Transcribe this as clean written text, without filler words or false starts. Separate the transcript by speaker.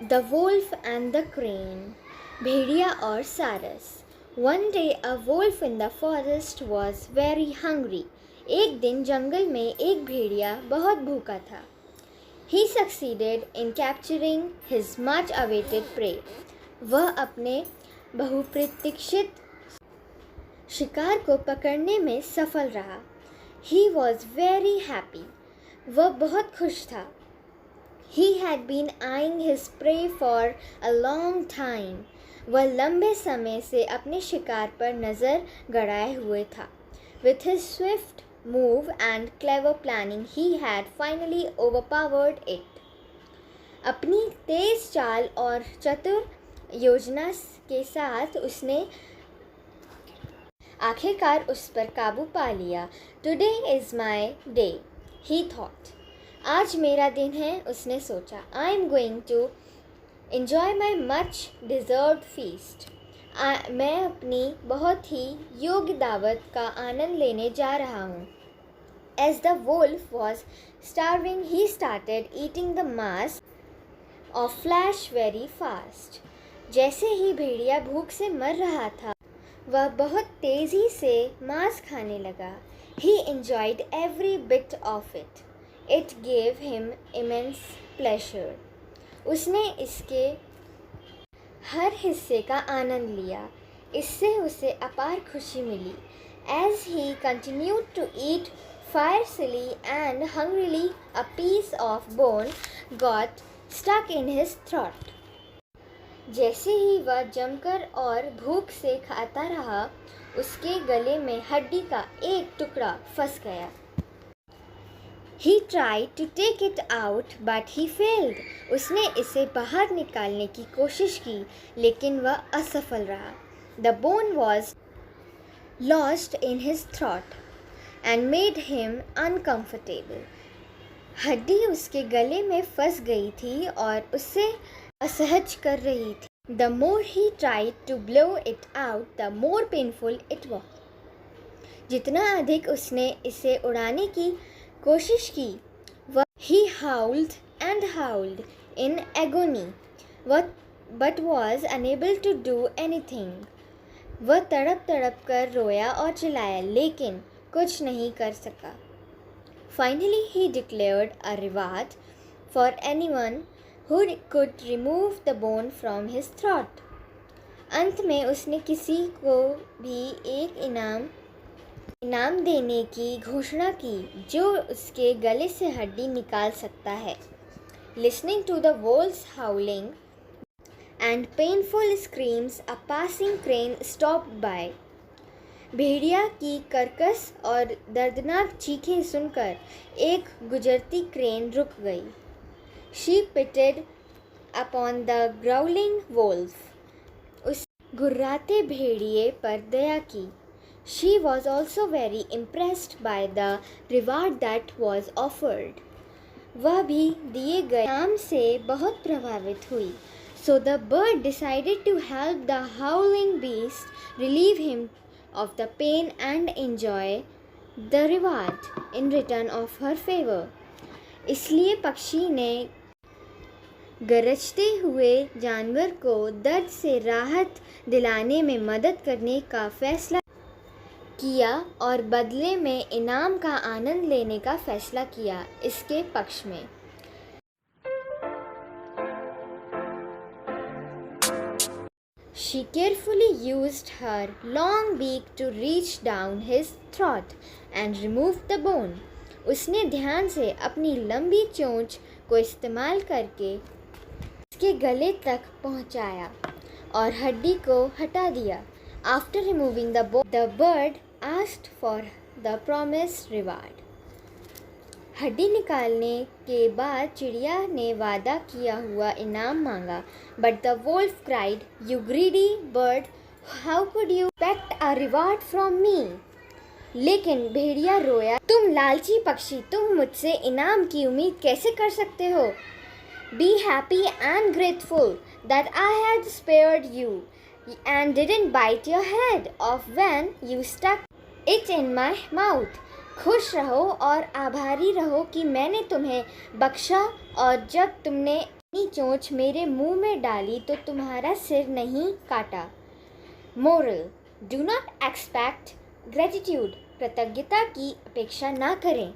Speaker 1: The Wolf and the Crane, भेड़िया और सारस. One day a wolf in the forest was very hungry. एक दिन जंगल में एक भेड़िया बहुत भूखा था. He succeeded in capturing his much awaited prey. वह अपने बहुप्रतीक्षित शिकार को पकड़ने में सफल रहा. He was very happy. वह बहुत खुश था. He had been eyeing his prey for a long time. वह लंबे समय से अपने शिकार पर नज़र गड़ाए हुए था. With his swift move and clever planning, he had finally overpowered it. अपनी तेज चाल और चतुर योजना के साथ उसने आखिरकार उस पर काबू पा लिया. Today is my day, he thought. आज मेरा दिन है, उसने सोचा. I am going to enjoy my much deserved feast. मैं अपनी बहुत ही योग्य दावत का आनंद लेने जा रहा हूँ. As the wolf was starving, he started eating the mass of flesh very fast. जैसे ही भेड़िया भूख से मर रहा था, वह बहुत तेज़ी से मांस खाने लगा. He enjoyed every bit of it. It gave him immense pleasure. उसने इसके हर हिस्से का आनंद लिया. इससे उसे अपार खुशी मिली. As he continued to eat fiercely and hungrily, a piece of bone got stuck in his throat. जैसे ही वह जमकर और भूख से खाता रहा, उसके गले में हड्डी का एक टुकड़ा फंस गया. He tried to take it out, but he failed. उसने इसे बाहर निकालने की कोशिश की, लेकिन वह असफल रहा. The bone was lodged in his throat and made him uncomfortable. हड्डी उसके गले में फंस गई थी और उसे असहज कर रही थी. The more he tried to blow it out, the more painful it was. जितना अधिक उसने इसे उड़ाने की कोशिश की, वह he howled and howled in agony, but was unable to do anything. वह तड़प तड़प कर रोया और चिल्लाया, लेकिन कुछ नहीं कर सका. Finally he declared a reward for anyone who could remove the bone from his throat. अंत में उसने किसी को भी एक इनाम देने की घोषणा की जो उसके गले से हड्डी निकाल सकता है. Listening to the wolf's howling and painful screams, a passing crane stopped by. भेड़िया की कर्कश और दर्दनाक चीखें सुनकर एक गुजरती क्रेन रुक गई. She pitied upon the growling wolf. उस गुर्राते भेड़िए पर दया की. She was also very impressed by the reward that was offered. वह भी दिए गए इनाम से बहुत प्रभावित हुई. So the bird decided to help the howling beast, relieve him of the pain and enjoy the reward in return of her favor. इसलिए पक्षी ने गरजते हुए जानवर को दर्द से राहत दिलाने में मदद करने का फैसला किया और बदले में इनाम का आनंद लेने का फैसला किया इसके पक्ष में. She carefully used her long beak to reach down his throat and remove the bone. उसने ध्यान से अपनी लंबी चोंच को इस्तेमाल करके इसके गले तक पहुंचाया और हड्डी को हटा दिया. After removing the bone, the bird asked for the promised reward. हड्डी निकालने के बाद चिड़िया ने वादा किया हुआ इनाम मांगा. But the wolf cried, "You greedy bird, how could you expect a reward from me?" लेकिन भेड़िया रोया, तुम लालची पक्षी, तुम मुझसे इनाम की उम्मीद कैसे कर सकते हो? Be happy and grateful that I had spared you and didn't bite your head off when you stuck it in my mouth. खुश रहो और आभारी रहो कि मैंने तुम्हें बख्शा और जब तुमने चोंच मेरे मुंह में डाली तो तुम्हारा सिर नहीं काटा। Moral, do not expect gratitude, कृतज्ञता की अपेक्षा ना करें।